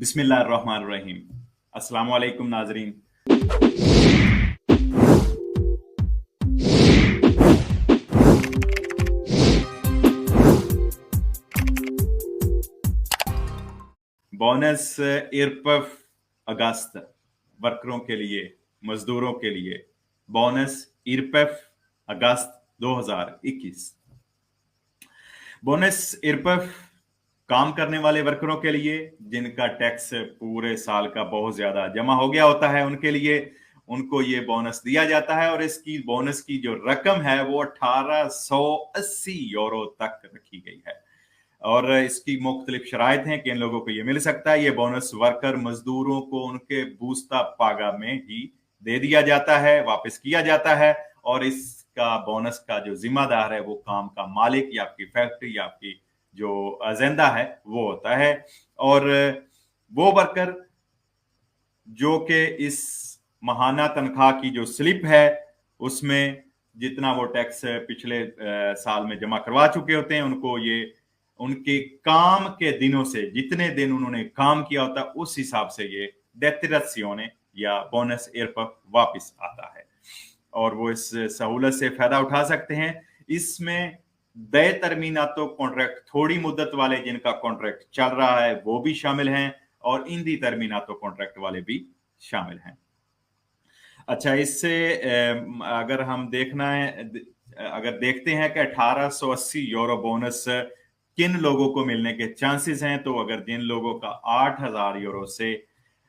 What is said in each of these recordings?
बिस्मिल्लाहिर्रहमानिर्रहीम। अस्सलामु अलैकुम नाजरीन। बोनस इरपफ अगस्त वर्करों के लिए, मजदूरों के लिए बोनस इरपफ अगस्त 2021। बोनस इरपफ काम करने वाले वर्करों के लिए जिनका टैक्स पूरे साल का बहुत ज्यादा जमा हो गया होता है, उनके लिए उनको ये बोनस दिया जाता है और इसकी बोनस की जो रकम है वो 1880 यूरो तक रखी गई है। और इसकी मुख्तलिफ शराइत हैं कि इन लोगों को ये मिल सकता है। ये बोनस वर्कर मजदूरों को उनके बूस्ता पागा में ही दे दिया जाता है, वापस किया जाता है। और इसका बोनस का जो जिम्मेदार है वो काम का मालिक या आपकी फैक्ट्री या आपकी जो एजेंडा है वो होता है। और वो वर्कर जो कि इस माहाना तनख्वाह की जो स्लिप है उसमें जितना वो टैक्स पिछले साल में जमा करवा चुके होते हैं, उनको ये उनके काम के दिनों से जितने दिन उन्होंने काम किया होता है उस हिसाब से ये डेतिराzione या बोनस इरपफ वापस आता है और वो इस सहूलत से फायदा उठा सकते हैं। इसमें दे तरमीनातो कॉन्ट्रैक्ट, थोड़ी मुद्दत वाले जिनका कॉन्ट्रैक्ट चल रहा है वो भी शामिल हैं और इंदी तरमीनातो कॉन्ट्रैक्ट वाले भी शामिल हैं। अच्छा, इससे अगर हम देखना है, अगर देखते हैं कि 1880 यूरो बोनस किन लोगों को मिलने के चांसेस हैं, तो अगर जिन लोगों का 8000 यूरो से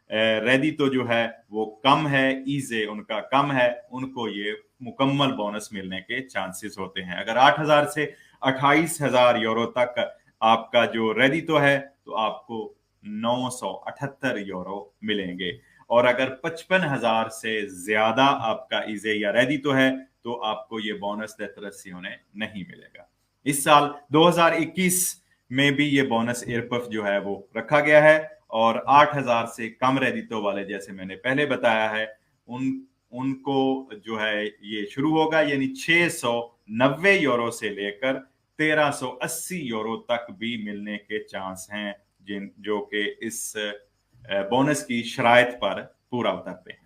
रेडी तो जो है वो कम है, ईजे उनका कम है, उनको ये मुकम्मल बोनस मिलने के चांसेस होते हैं। अगर 8000 से 28000 यूरो तक आपका जो रेडी तो है तो आपको 978 यूरो मिलेंगे। और अगर 55,000 से ज्यादा आपका ईजे या रेडी तो है तो आपको ये बोनस देतरसियोने नहीं मिलेगा। इस साल 2021 में भी ये बोनस इरपफ जो है वो रखा गया है और 8000 से कम रेडितो वाले, जैसे मैंने पहले बताया है, उनको जो है ये शुरू होगा, यानी 690 यूरो से लेकर 1380 यूरो तक भी मिलने के चांस हैं, जो कि इस बोनस की शराइत पर पूरा उतरते हैं।